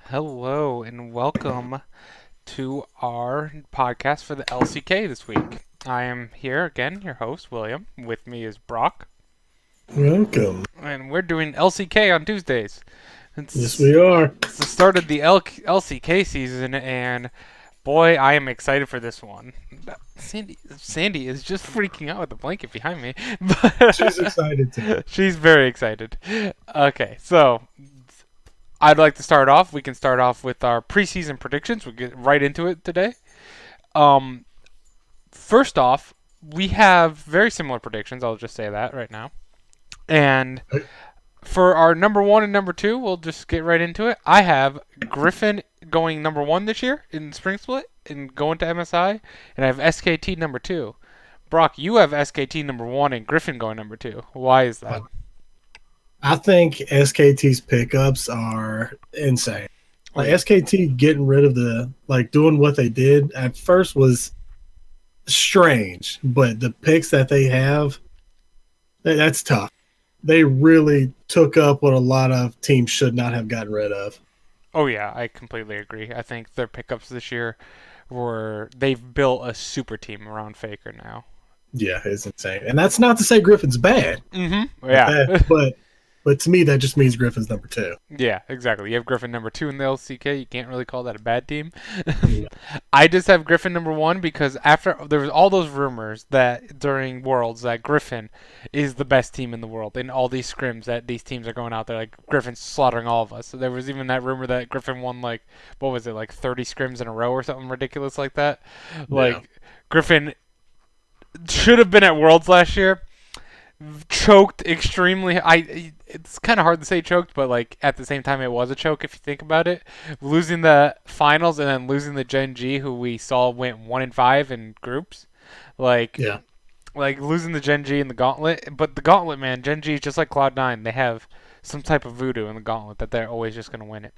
Hello and welcome to our podcast for the LCK this week. I am here again, your host, William. With me is Brock. Welcome. And we're doing LCK on Tuesdays. Yes, It's, we are. it's the start of the LCK season, and boy, I am excited for this one. Sandy is just freaking out with the blanket behind me. She's excited too. She's very excited. Okay, so I'd like to start off. We can start off with our preseason predictions. We'll get right into it today. Um, First off, we have very similar predictions. I'll just say that right now. And for our number one and number two, we'll just get right into it. I have Griffin going number one this year in Spring Split and going to MSI, and I have SKT number two. Brock, you have SKT number one and Griffin going number two. Why is that? I think SKT's pickups are insane. Like SKT getting rid of doing what they did at first was strange, but the picks that they have, that's tough. They really took up what a lot of teams should not have gotten rid of. Oh yeah, I completely agree. I think their pickups this year they've built a super team around Faker now. Yeah, it's insane. And that's not to say Griffin's bad. Mm-hmm. Yeah. But to me, that just means Griffin's number two. Yeah, exactly. You have Griffin number two in the LCK. You can't really call that a bad team. Yeah. I just have Griffin number one because after there was all those rumors that during Worlds that Griffin is the best team in the world, and all these scrims that these teams are going out there like Griffin's slaughtering all of us. So there was even that rumor that Griffin won like 30 scrims in a row or something ridiculous like that. Like Griffin should have been at Worlds last year. Choked extremely. It's kind of hard to say choked, but like at the same time, it was a choke if you think about it. Losing the finals and then losing the Gen G, who we saw went 1-5 in groups, like losing the Gen G in the Gauntlet. But the Gauntlet, man, Gen G is just like Cloud9. They have some type of voodoo in the Gauntlet that they're always just gonna win it.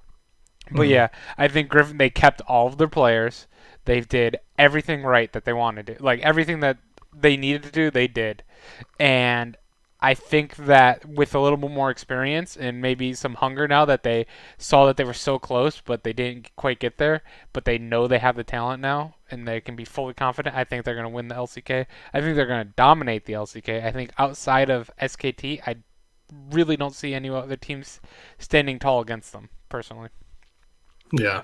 But yeah, I think Griffin. They kept all of their players. They did everything right that they wanted to. Like everything that they needed to do, they did. And I think that with a little bit more experience and maybe some hunger now that they saw that they were so close, but they didn't quite get there, but they know they have the talent now and they can be fully confident, I think they're going to win the LCK. I think they're going to dominate the LCK. I think outside of SKT, I really don't see any other teams standing tall against them, personally. Yeah,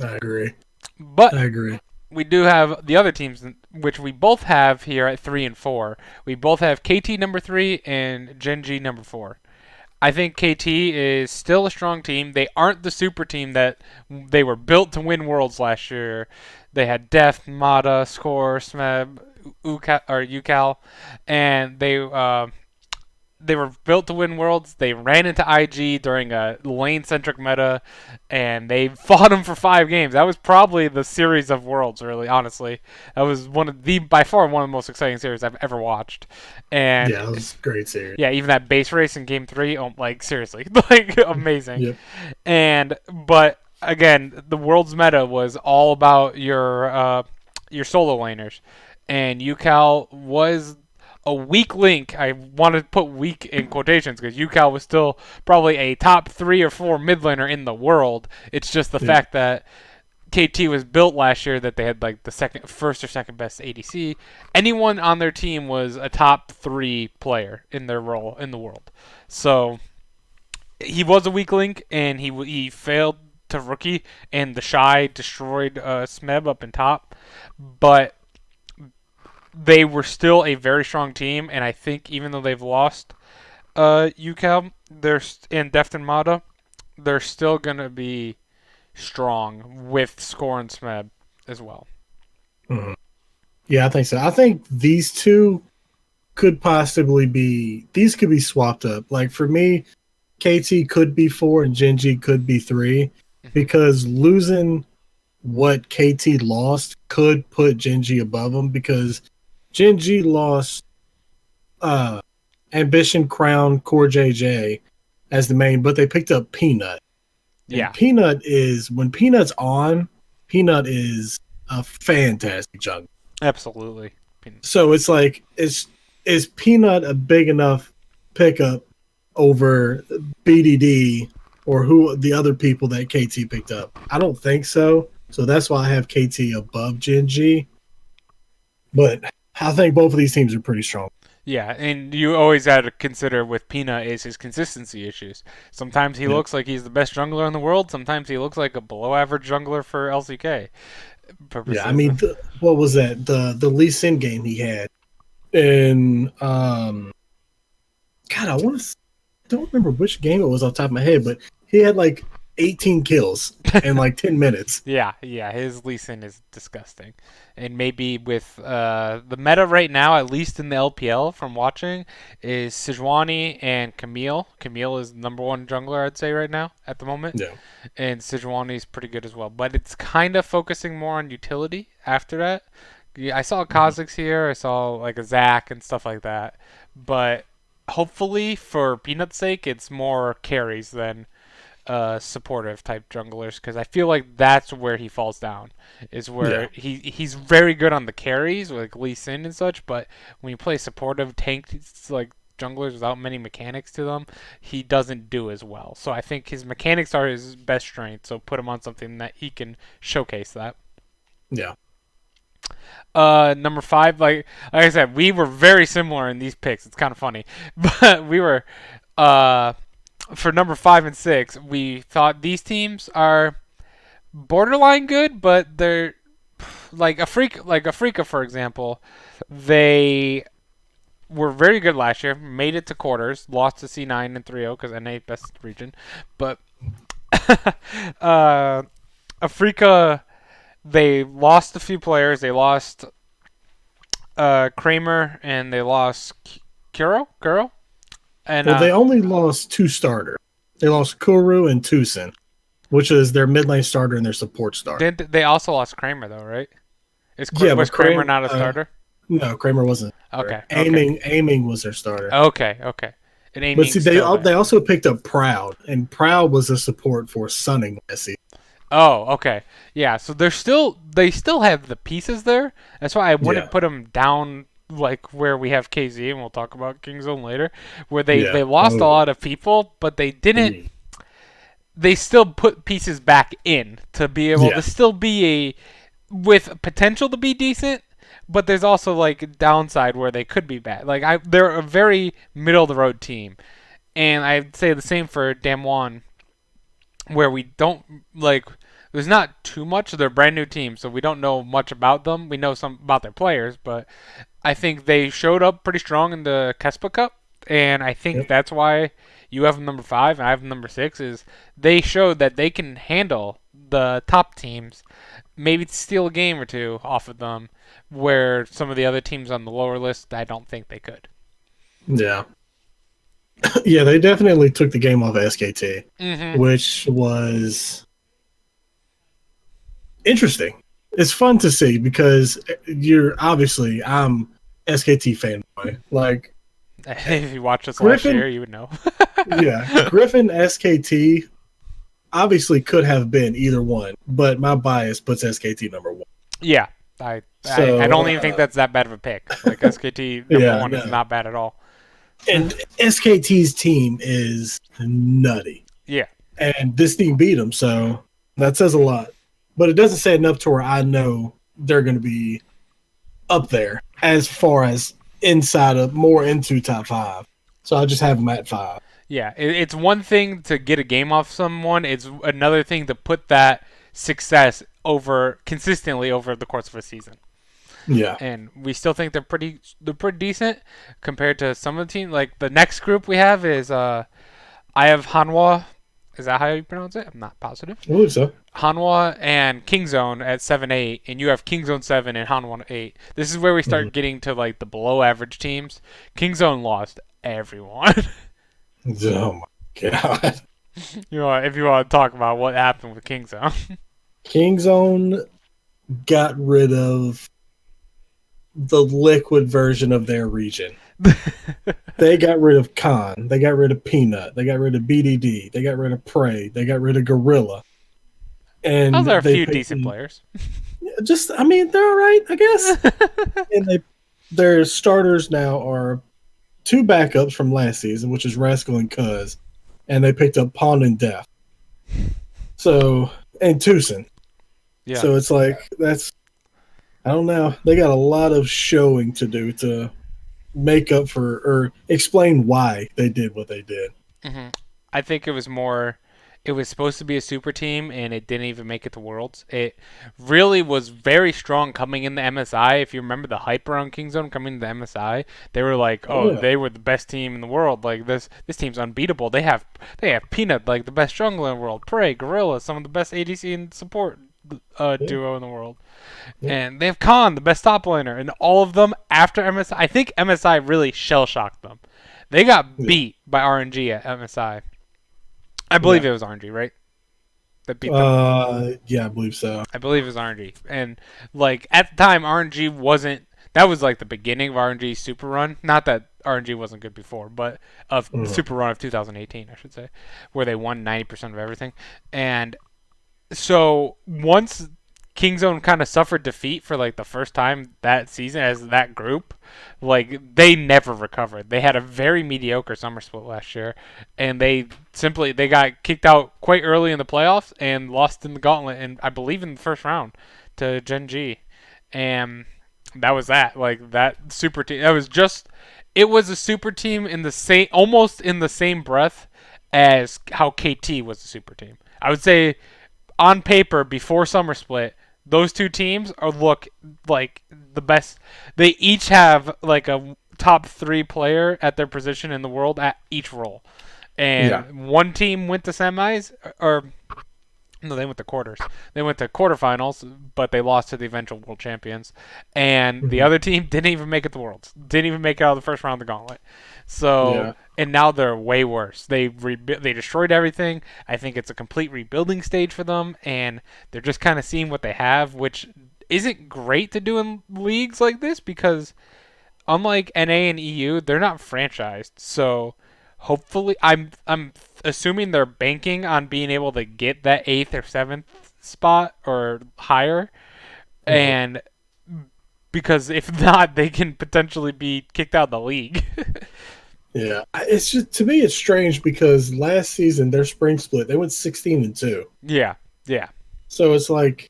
I agree. But I agree. we do have the other teams, which we both have here at 3 and 4. We both have KT number 3 and Gen G number 4. I think KT is still a strong team. They aren't the super team that they were built to win Worlds last year. They had Deft, Mata, Score, Smeb, UCal, and they were built to win Worlds. They ran into IG during a lane-centric meta, and they fought them for 5 games. That was probably the series of Worlds, really, honestly. That was by far one of the most exciting series I've ever watched. And yeah, it was a great series. Yeah, even that base race in Game 3, like, seriously, like, amazing. Yep. But, again, the Worlds meta was all about your solo laners. And UCal was a weak link. I want to put weak in quotations because UCal was still probably a top 3 or 4 mid laner in the world. It's just the fact that KT was built last year that they had like the first or second best ADC. Anyone on their team was a top 3 player in their role in the world. So he was a weak link and he failed to rookie, and the Shy destroyed Smeb up in top. But they were still a very strong team, and I think even though they've lost UCal and Deft and Mata, they're still going to be strong with Score and Smeb as well. Mm-hmm. Yeah, I think so. I think these two could possibly be swapped up. Like for me, KT could be 4 and Gen G could be 3 because losing what KT lost could put Gen G above them because Gen G lost Ambition, Crown, Core JJ as the main, but they picked up Peanut. And Peanut is, when Peanut's on, Peanut is a fantastic jungler. Absolutely. So it's like, is Peanut a big enough pickup over BDD or who the other people that KT picked up. I don't think so. So that's why I have KT above Gen G. But I think both of these teams are pretty strong. Yeah, and you always got to consider with Peanut is his consistency issues. Sometimes he looks like he's the best jungler in the world. Sometimes he looks like a below-average jungler for LCK purposes. Yeah, I mean, what was that? The Lee Sin game he had in God, don't remember which game it was off the top of my head, but he had like 18 kills in like 10 minutes. Yeah, his Lee Sin is disgusting. And maybe with the meta right now, at least in the LPL from watching, is Sejuani and Camille. Camille is number one jungler, I'd say, right now at the moment. Yeah. And Sejuani is pretty good as well. But it's kind of focusing more on utility after that. Yeah, I saw Kha'Zix here. I saw like a Zac and stuff like that. But hopefully, for Peanut's sake, it's more carries than supportive type junglers, because I feel like that's where he falls down, is where he's very good on the carries like Lee Sin and such, but when you play supportive tank like junglers without many mechanics to them, he doesn't do as well. So I think his mechanics are his best strength, so put him on something that he can showcase that. Yeah. Number 5, like I said, we were very similar in these picks. It's kind of funny, but we were for number 5 and 6, we thought these teams are borderline good, but they're like Afrika, for example. They were very good last year, made it to quarters, lost to C9 and 3-0 because NA best region. But Afrika, they lost a few players. They lost Kramer and they lost Kuro. And, well, they only lost 2 starters. They lost Kuru and Tucson, which is their mid lane starter and their support starter. They also lost Kramer, though, right? Was Kramer not a starter? No, Kramer wasn't. Okay. Aiming was their starter. Okay. And but see, they also picked up Proud, and Proud was a support for Sunning last season. Oh, okay. Yeah, so they still have the pieces there. That's why I wouldn't put them down like where we have KZ, and we'll talk about Kingzone later, where they lost a lot of people, but they didn't. They still put pieces back in to be able to still be with potential to be decent, but there's also like a downside where they could be bad. Like they're a very middle of the road team, and I'd say the same for Damwon, where we don't like. There's not too much. They're a brand new team, so we don't know much about them. We know some about their players, but I think they showed up pretty strong in the Kespa Cup, and I think that's why you have them number 5 and I have them number 6, is they showed that they can handle the top teams, maybe steal a game or two off of them, where some of the other teams on the lower list, I don't think they could. Yeah. Yeah, they definitely took the game off of SKT, which was interesting. It's fun to see because I'm SKT fanboy. Like, if you watched us last year, you would know. Yeah, Griffin SKT obviously could have been either one, but my bias puts SKT number 1. Yeah, I don't even think that's that bad of a pick. Like SKT number 1 is not bad at all. And SKT's team is nutty. Yeah, and this team beat them, so that says a lot. But it doesn't say enough to where I know they're going to be up there as far as more into top 5. So I just have them at 5. Yeah, it's one thing to get a game off someone. It's another thing to put that success consistently over the course of a season. Yeah, and we still think they're pretty decent compared to some of the teams. Like the next group we have is I have Hanwha. Is that how you pronounce it? I'm not positive. I believe so. Hanwha and Kingzone at 7-8, and you have Kingzone 7 and Hanwha 8. This is where we start getting to like the below average teams. Kingzone lost everyone. Oh my god! If you want to talk about what happened with Kingzone. Kingzone got rid of the liquid version of their region. They got rid of Khan. They got rid of Peanut. They got rid of BDD. They got rid of Prey. They got rid of Gorilla. And those are a few decent players. They're all right, I guess. And their starters now are 2 backups from last season, which is Rascal and Cuz. And they picked up Pawn and Death. So, and Tucson. Yeah. So it's like, I don't know. They got a lot of showing to do to make up for or explain why they did what they did. hmm I think it was more. It was supposed to be a super team, and it didn't even make it to Worlds. It really was very strong coming in the MSI. If you remember the hype around Kingzone coming to the MSI, they were like, Oh "Oh, yeah. they were the best team in the world. Like this team's unbeatable. They have Peanut, like the best jungler in the world. Prey, Gorilla, some of the best ADC and support Yeah. duo in the world, Yeah. and they have Khan, the best top laner, and all of them after MSI. I think MSI really shell shocked them. They got Yeah. beat by RNG at MSI. I believe Yeah. it was RNG, right? That beat them. Yeah, I believe so. I believe it was RNG. And like at the time, RNG wasn't. That was like the beginning of RNG Super Run. Not that RNG wasn't good before, but of Mhm. Super Run of 2018, I should say, where they won 90% of everything. And so once Kingzone kind of suffered defeat for like the first time that season as that group, like they never recovered. They had a very mediocre summer split last year, and they got kicked out quite early in the playoffs and lost in the gauntlet, and I believe in the first round to Gen G, and that was that. Like that super team, that was just it was a super team in the same almost in the same breath as how KT was a super team. I would say on paper before summer split, those two teams are look like the best. They each have like a top 3 player at their position in the world at each role. Yeah. And one team went to semis, or no, they went to quarters. They went to quarterfinals, but they lost to the eventual world champions. And the Mhm. other team didn't even make it to Worlds. Didn't even make it out of the first round of the gauntlet. So, Yeah. and now they're way worse. They destroyed everything. I think it's a complete rebuilding stage for them, and they're just kind of seeing what they have, which isn't great to do in leagues like this because unlike NA and EU, they're not franchised. So hopefully, I'm assuming they're banking on being able to get that 8th or 7th spot or higher, Mhm. and because if not, they can potentially be kicked out of the league. Yeah. It's just to me, it's strange because last season their spring split they went 16-2. Yeah, yeah. So it's like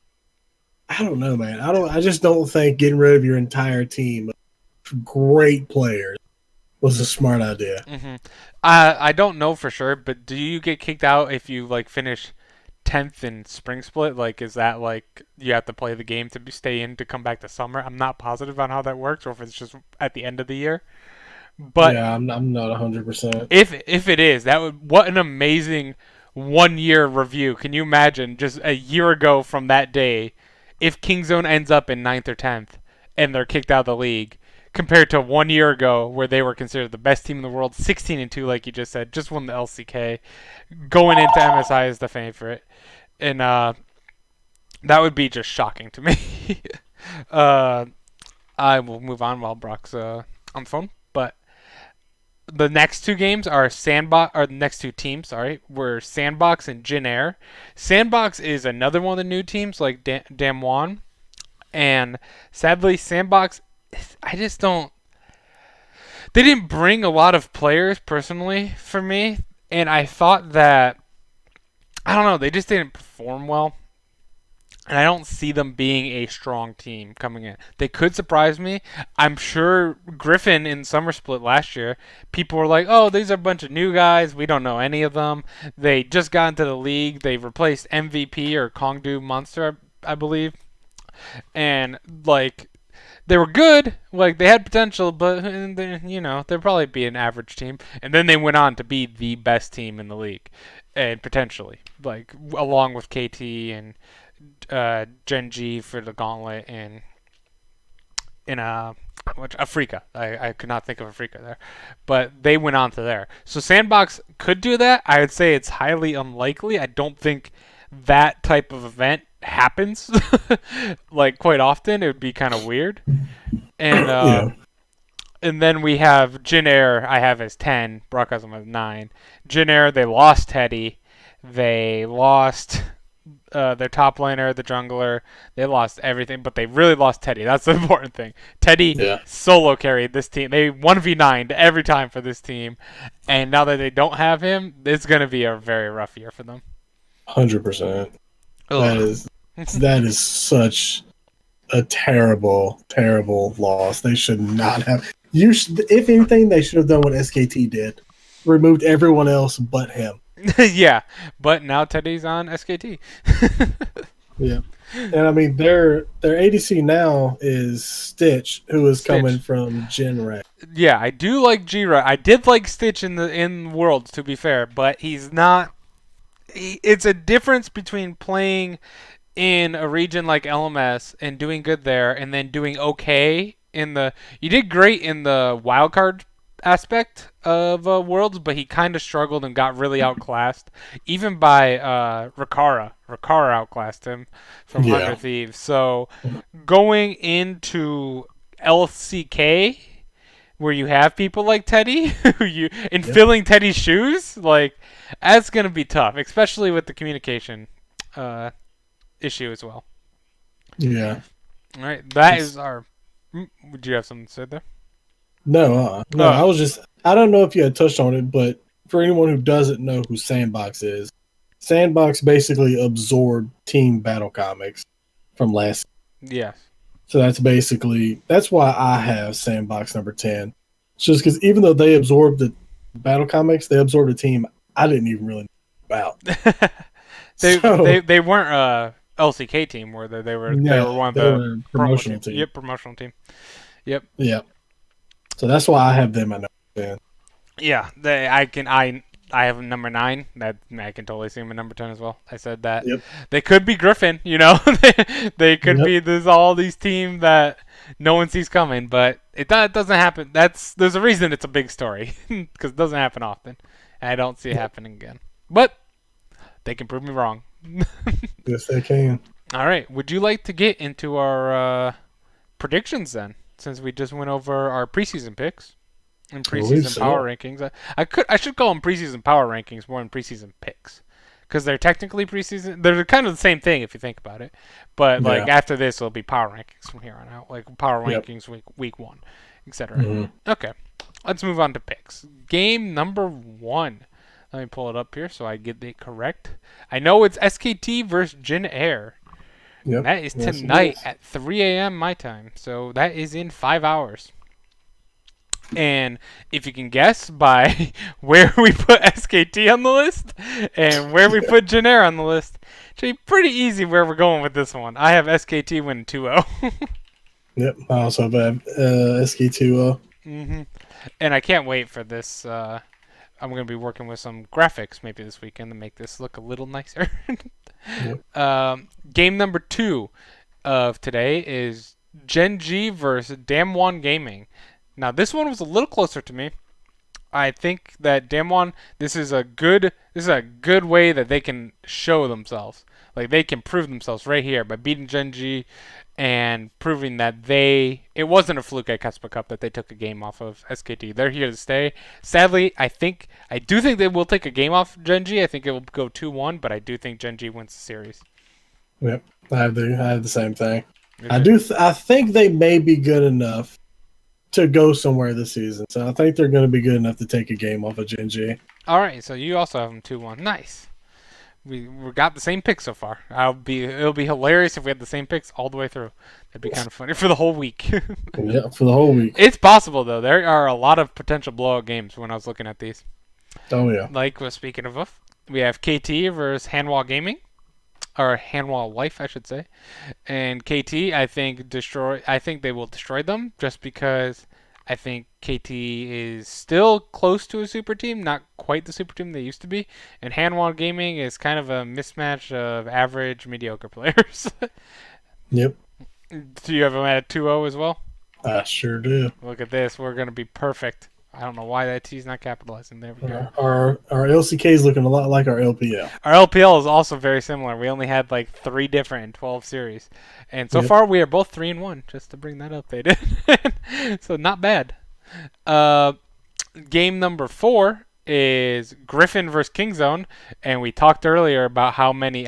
I don't know, man. I just don't think getting rid of your entire team of great players was a smart idea. hmm I don't know for sure, but do you get kicked out if you like finish 10th in spring split? Like, is that like you have to play the game to stay in to come back to summer? I'm not positive on how that works, or if it's just at the end of the year. But Yeah, I'm not 100%. if it is, that would what an amazing 1 year review. Can you imagine just a year ago from that day, if Kingzone ends up in 9th or 10th and they're kicked out of the league, compared to 1 year ago where they were considered the best team in the world, 16-2, like you just said, just won the LCK, going into MSI as the favorite, and that would be just shocking to me. uh, I will move on while Brock's on the phone, but the next two games are Sandbox, or the next two teams, sorry, were Sandbox and Jin Air. Sandbox is another one of the new teams like Damwon, and sadly, Sandbox, I just don't. They didn't bring a lot of players personally for me, and I thought that I don't know, they just didn't perform well. And I don't see them being a strong team coming in. They could surprise me. I'm sure Griffin in Summer Split last year, people were like, oh, these are a bunch of new guys. We don't know any of them. They just got into the league. They replaced MVP or Kongdu Monster, I believe. And, like, they were good. Like, they had potential, but, they'd probably be an average team. And then they went on to be the best team in the league. And potentially, like, along with KT and Gen G for the Gauntlet in which Afrika. I could not think of Afrika there, but they went on to there. So Sandbox could do that. I would say it's highly unlikely. I don't think that type of event happens like quite often. It would be kind of weird. And Yeah. and then we have Jin Air. I have as 10. Brock has them as 9. Jin Air. They lost Teddy. They lost their top laner, the jungler. They lost everything, but they really lost Teddy. That's the important thing. Teddy Yeah. solo carried this team. They 1v9'd every time for this team, and now that they don't have him, it's going to be a very rough year for them. 100%. Ugh. That is such a terrible, terrible loss. They should not have. If anything, they should have done what SKT did, removed everyone else but him. Yeah, but now Teddy's on SKT. Yeah, and I mean their ADC now is Stitch, who is coming from Genray. Yeah, I do like Jira. I did like Stitch in Worlds, to be fair, but he's not. It's a difference between playing in a region like LMS and doing good there, and then doing okay in the. You did great in the wildcard aspect of Worlds, but he kind of struggled and got really outclassed, even by Rikara. Rikara outclassed him from Hunger Thieves. So going into LCK, where you have people like Teddy, filling Teddy's shoes, like that's gonna be tough, especially with the communication issue as well. Yeah. All right, that is our. Would you have something to say there? No. I was just. I don't know if you had touched on it, but for anyone who doesn't know who Sandbox is, Sandbox basically absorbed Team Battle Comics from last. Yes. So that's why I have Sandbox number 10. It's just because even though they absorbed the Battle Comics, they absorbed a team I didn't even really know about. They weren't a LCK team, were they? They were one of the promotional team. Yep, promotional team. Yep. Yeah. So that's why I have them at number 10. Yeah, I have number 9. That I can totally see him at number 10 as well. I said that. Yep. They could be Griffin, they could be all these teams that no one sees coming, but that doesn't happen. There's a reason it's a big story because it doesn't happen often. And I don't see it happening again. But they can prove me wrong. Yes, they can. All right. Would you like to get into our predictions then? Since we just went over our preseason picks and preseason power rankings, I should call them preseason power rankings more than preseason picks, because they're technically preseason. They're kind of the same thing if you think about it. But like after this, it'll be power rankings from here on out, like power rankings week 1, etc. Mm-hmm. Okay, let's move on to picks. Game number 1. Let me pull it up here so I get it correct. I know it's SKT versus Jin Air. Yep. That is tonight at 3 a.m. my time. So that is in 5 hours. And if you can guess by where we put SKT on the list and where we put Jin Air on the list, it should be pretty easy where we're going with this one. I have SKT winning 2-0. Yep, I also have SK2. Mm-hmm. And I can't wait for this. I'm going to be working with some graphics maybe this weekend to make this look a little nicer. Game number 2 of today is Gen.G versus Damwon Gaming. Now this one was a little closer to me. I think that Damwon, this is a good way that they can show themselves. Like they can prove themselves right here by beating Gen.G and proving that it wasn't a fluke at Caspa Cup that they took a game off of SKT. They're here to stay. Sadly, I do think they will take a game off Gen.G. I think it will go 2-1, but I do think Gen.G wins the series. Yep, I have the same thing. Okay. I think they may be good enough to go somewhere this season. So I think they're going to be good enough to take a game off of Gen.G. All right, so you also have them 2-1. Nice. We got the same picks so far. It'll be hilarious if we had the same picks all the way through. That'd be kind of funny for the whole week. Yeah, for the whole week. It's possible though. There are a lot of potential blowout games when I was looking at these. Oh yeah. Like speaking of, we have KT versus Hanwha Gaming, or Hanwha Life, I should say. And KT, I think they will destroy them just because I think KT is still close to a super team, not quite the super team they used to be. And Hanwha Gaming is kind of a mismatch of average, mediocre players. Yep. Do you have them at 2-0 as well? I sure do. Look at this. We're going to be perfect. I don't know why that T's not capitalizing. There we go. Our LCK is looking a lot like our LPL. Our LPL is also very similar. We only had like 3 different in 12 series. And so far we are both 3-1, just to bring that up. They did. So not bad. Game number 4 is Griffin versus Kingzone, and we talked earlier about how many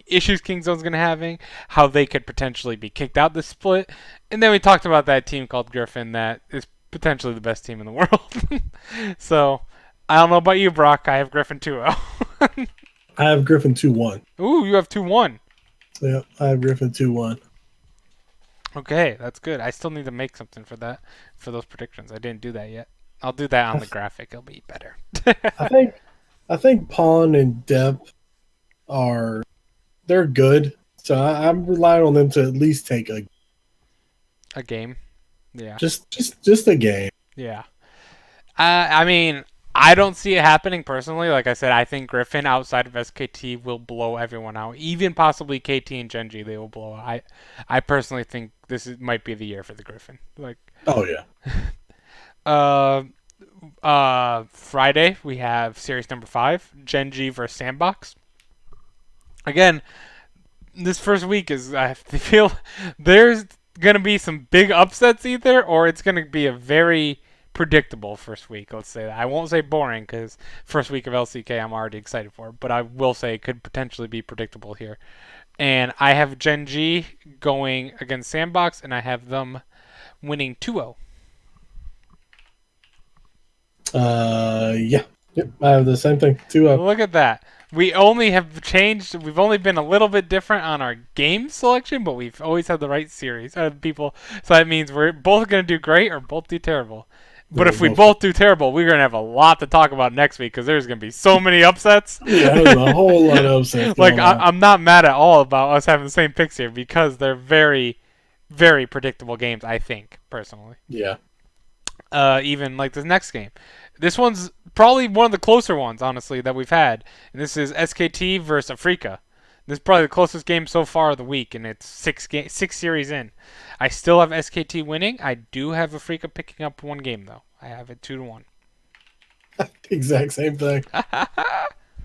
issues Kingzone's going to having, how they could potentially be kicked out this split. And then we talked about that team called Griffin that is potentially the best team in the world. So, I don't know about you, Brock. I have Griffin 2-0. I have Griffin 2-1. Ooh, you have 2-1. Yeah, I have Griffin 2-1. Okay, that's good. I still need to make something for that, for those predictions. I didn't do that yet. I'll do that on the graphic. It'll be better. I think Pawn and Depth they're good. So I'm relying on them to at least take A game. Yeah. just a game. Yeah. I mean, I don't see it happening personally. Like I said, I think Griffin outside of SKT will blow everyone out. Even possibly KT and Genji, they will blow out. I personally think might be the year for the Griffin. Like, Oh yeah. Friday we have series number 5, Genji versus Sandbox. Again, this first week I feel there's gonna be some big upsets either, or it's gonna be a very predictable first week. Let's say that. I won't say boring because first week of LCK I'm already excited for, but I will say it could potentially be predictable here. And I have Genji going against Sandbox, and I have them winning 2-0. Yeah. Yep. I have the same thing. 2-0. Look at that. We only have changed. We've only been a little bit different on our game selection, but we've always had the right series. People. So that means we're both going to do great or both do terrible. But if we both do terrible, we're going to have a lot to talk about next week because there's going to be so many upsets. Yeah, there's a whole lot of upsets. Like, I'm not mad at all about us having the same picks here because they're very, very predictable games, I think, personally. Yeah. Even like this next game. This one's probably one of the closer ones, honestly, that we've had. And this is SKT versus Afrika. This is probably the closest game so far of the week, and it's six series in. I still have SKT winning. I do have Afrika picking up one game, though. I have it 2-1. Exact same thing. I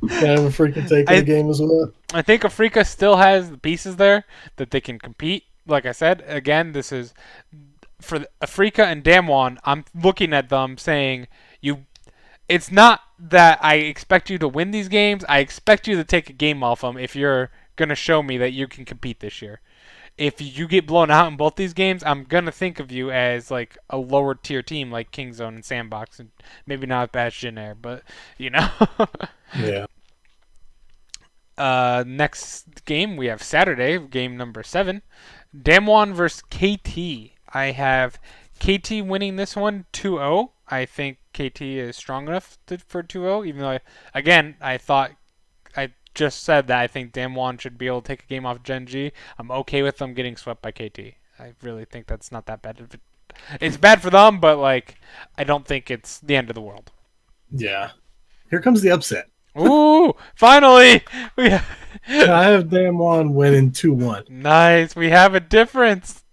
have Afrika taking the game as well. I think Afrika still has the pieces there that they can compete. Like I said, again, this is for Afrika and Damwon. I'm looking at them saying, it's not that I expect you to win these games. I expect you to take a game off them if you're going to show me that you can compete this year. If you get blown out in both these games, I'm going to think of you as like a lower tier team like Kingzone and Sandbox, and maybe not as bad as Jin Air, but you know. Yeah. Next game we have Saturday, game number 7, Damwon versus KT. I have KT winning this one 2-0. I think KT is strong enough for 2-0, even though, I just said that I think Damwon should be able to take a game off Genji. I'm okay with them getting swept by KT. I really think that's not that bad. It's bad for them, but like I don't think it's the end of the world. Yeah. Here comes the upset. Ooh, finally! I have Damwon winning 2-1. Nice. We have a difference.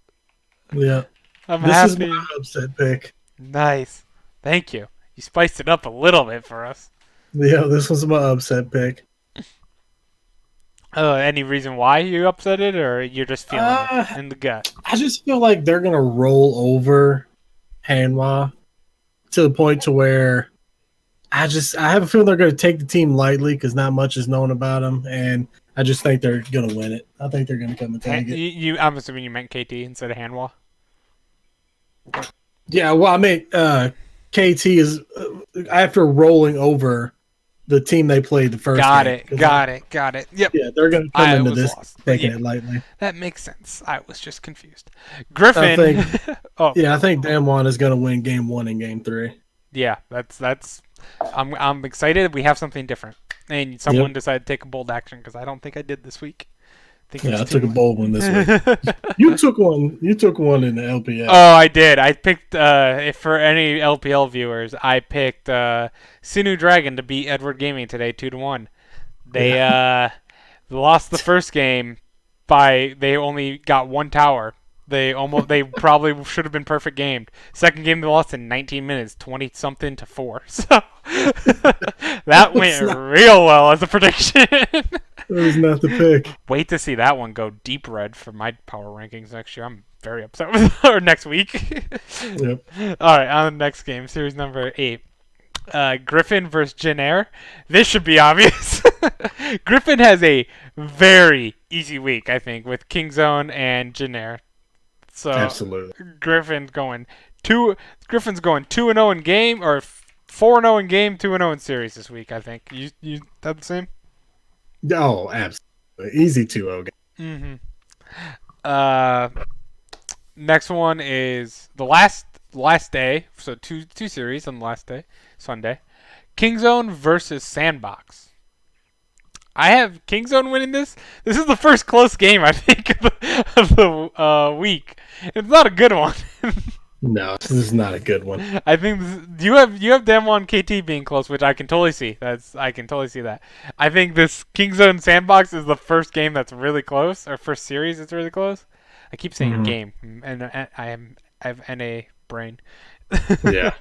Yeah. I'm this happy. This is my upset pick. Nice. Thank you. You spiced it up a little bit for us. Yeah, this was my upset pick. Any reason why you upset it, or you're just feeling it in the gut? I just feel like they're gonna roll over Hanwha to the point to where I have a feeling they're gonna take the team lightly because not much is known about them, and I just think they're gonna win it. I think they're gonna come and take it. I'm assuming you meant KT instead of Hanwha. Yeah, well, I mean, KT is after rolling over the team they played the first game. Got it. Yep. Yeah, they're going to come into this taking it lightly. That makes sense. I was just confused. Griffin. I think Damwon is going to win game 1 and game 3. Yeah, that's. I'm excited. We have something different, and someone decided to take a bold action because I don't think I did this week. I took a bold one this week. You took one in the LPL. Oh, I did. I picked for any LPL viewers, I picked Sinu Dragon to beat Edward Gaming today 2-1. They lost the first game they only got one tower. They probably should have been perfect gamed. Second game they lost in 19 minutes, 20 something to 4. So that went real well as a prediction. That was not the pick. Wait to see that one go deep red for my power rankings next year. I'm very upset with or next week. Yep. All right, on the next game, series number 8. Griffin versus Jin Air. This should be obvious. Griffin has a very easy week, I think, with Kingzone and Jin Air. So absolutely. Griffin's going 2-0 in game, or 4-0 in game, 2-0 in series this week, I think. You have the same? Oh, absolutely. Easy 2-0 Mm-hmm. Uh, Next one is the last day. So two series on the last day, Sunday. Kingzone versus Sandbox. I have Kingzone winning this. This is the first close game I think of the week. It's not a good one. No, this is not a good one. I think you have Damwon KT being close, which I can totally see. I can totally see that. I think this Kingzone Sandbox is the first game that's really close, or first series that's really close. I keep saying game, and I have NA brain. Yeah.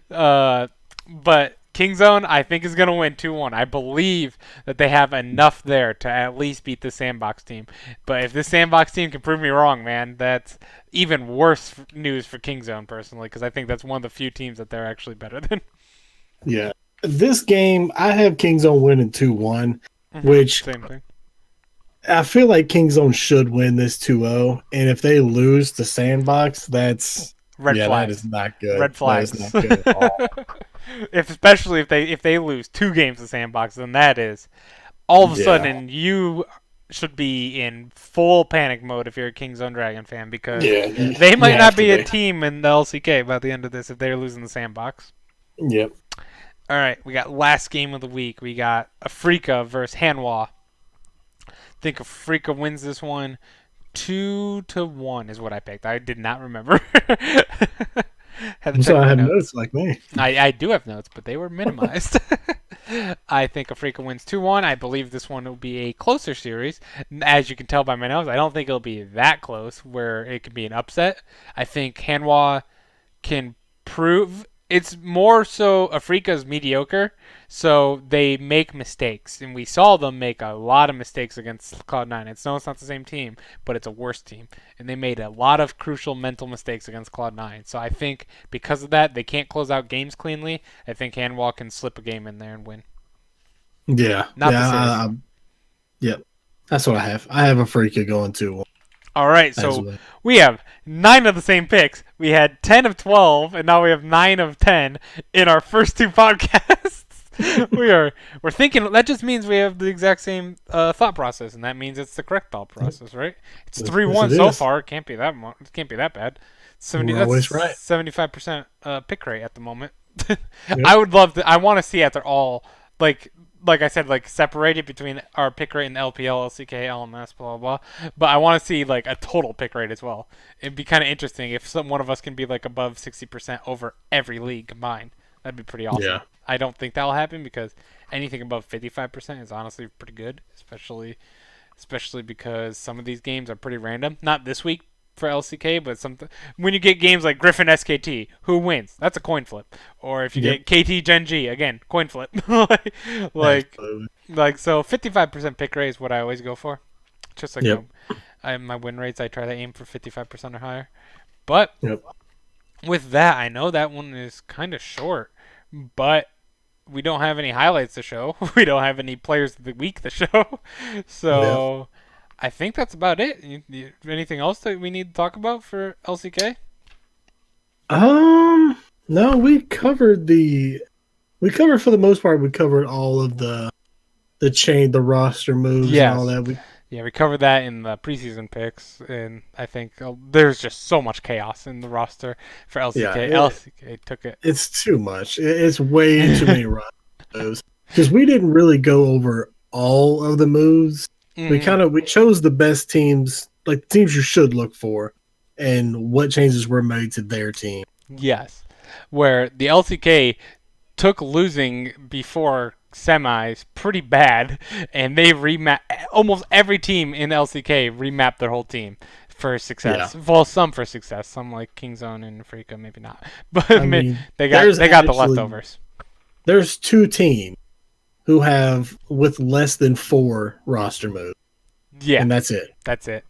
But Kingzone, I think, is going to win 2-1. I believe that they have enough there to at least beat the Sandbox team. But if this Sandbox team can prove me wrong, man, that's even worse news for Kingzone, personally, because I think that's one of the few teams that they're actually better than. Yeah. This game, I have Kingzone winning 2-1, which Same thing. I feel like Kingzone should win this 2-0. And if they lose the Sandbox, that's Red flags. That is not good. Red flags. That is not good at all. Especially if they lose 2 games to Sandbox, then that is all of a sudden you should be in full panic mode if you're a Kingzone Dragon fan, because they might not be a team in the LCK by the end of this if they're losing the Sandbox. Yep. All right, we got last game of the week. We got Afrika versus Hanwha. I think Afrika wins this one 2-1 is what I picked. I did not remember. So I have notes like me. I do have notes, but they were minimized. I think Afrika wins 2-1. I believe this one will be a closer series. As you can tell by my notes, I don't think it'll be that close where it could be an upset. I think Hanwha can prove it's more so Afrika's mediocre, so they make mistakes, and we saw them make a lot of mistakes against Cloud9. It's not the same team, but it's a worse team, and they made a lot of crucial mental mistakes against Cloud9. So I think because of that, they can't close out games cleanly. I think Hanwha can slip a game in there and win. Yeah, yep. That's what I have. I have Afrika going 2-1. All right, so we have 9 of the same picks. We had 10 of 12, and now we have 9 of 10 in our first 2 podcasts. we're thinking that just means we have the exact same thought process, and that means it's the correct thought process, right? It's 3-1 so far. It can't be that much. It can't be that bad. 75% pick rate at the moment. Yep. I would love to. I want to see after all like I said, like separated between our pick rate in LPL, LCK, LMS, blah, blah, blah. But I want to see like a total pick rate as well. It'd be kind of interesting if one of us can be like above 60% over every league combined. That'd be pretty awesome. Yeah. I don't think that'll happen because anything above 55% is honestly pretty good, especially because some of these games are pretty random. Not this week for LCK, but when you get games like Griffin SKT, who wins? That's a coin flip. Or if you get KT Gen G, again, coin flip. like so 55% pick rate is what I always go for. Just like my win rates, I try to aim for 55% or higher. But with that, I know that one is kind of short, but we don't have any highlights to show. We don't have any players of the week to show. So I think that's about it. Anything else that we need to talk about for LCK? No, we covered for the most part. We covered all of the roster moves and all that. We covered that in the preseason picks, and I think there's just so much chaos in the roster for LCK. LCK took it. It's too much. It's way too many rosters because we didn't really go over all of the moves. We chose the best teams, like the teams you should look for, and what changes were made to their team. Yes, where the LCK took losing before semis pretty bad, and they almost every team in LCK remapped their whole team for success. Well, some for success, some like Kingzone and Afrika, maybe not, but they got the leftovers. There's 2 teams who have with less than 4 roster moves. Yeah. And that's it. That's it.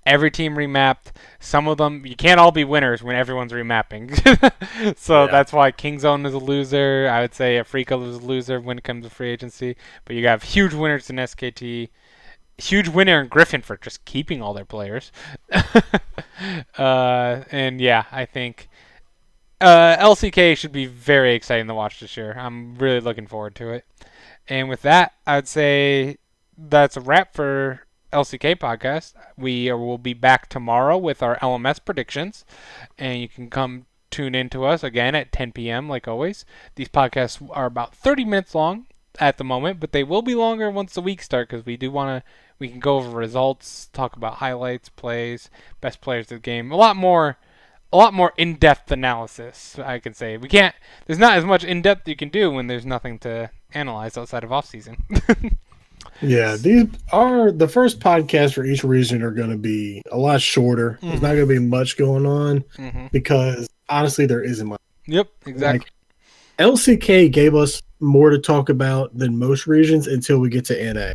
Every team remapped. Some of them, you can't all be winners when everyone's remapping. So that's why Kingzone is a loser. I would say Afrika is a loser when it comes to free agency. But you have huge winners in SKT. Huge winner in Griffin for just keeping all their players. And I think LCK should be very exciting to watch this year. I'm really looking forward to it. And with that, I'd say that's a wrap for LCK Podcast. We will be back tomorrow with our LMS predictions, and you can come tune in to us again at 10 p.m. like always. These podcasts are about 30 minutes long at the moment, but they will be longer once the weeks start because we can go over results, talk about highlights, plays, best players of the game, a lot more in-depth analysis. I can say there's not as much in-depth you can do when there's nothing to analyze outside of off-season. Yeah, these are the first podcasts for each region are going to be a lot shorter. There's not going to be much going on because honestly, there isn't much. Yep, exactly. Like, LCK gave us more to talk about than most regions until we get to NA.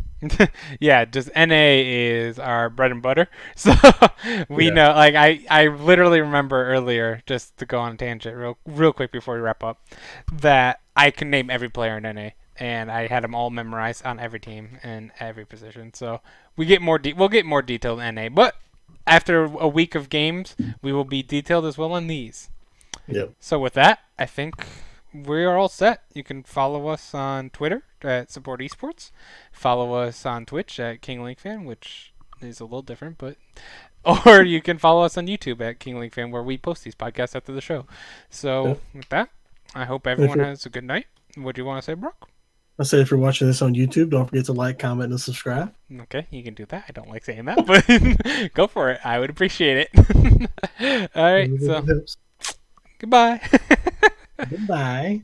Yeah, just NA is our bread and butter. So we know, like I literally remember earlier, just to go on a tangent real quick before we wrap up, that I can name every player in NA. And I had them all memorized on every team and every position. So we'll get more detailed in NA. But after a week of games, we will be detailed as well on these. Yep. So with that, I think we are all set. You can follow us on Twitter at Support Esports. Follow us on Twitch at KingLinkFan, which is a little different, but or you can follow us on YouTube at KingLinkFan, where we post these podcasts after the show. So with that, I hope everyone has a good night. What do you want to say, Brock? I said if you're watching this on YouTube, don't forget to like, comment, and subscribe. Okay, you can do that. I don't like saying that, but go for it. I would appreciate it. All right, so goodbye. Goodbye.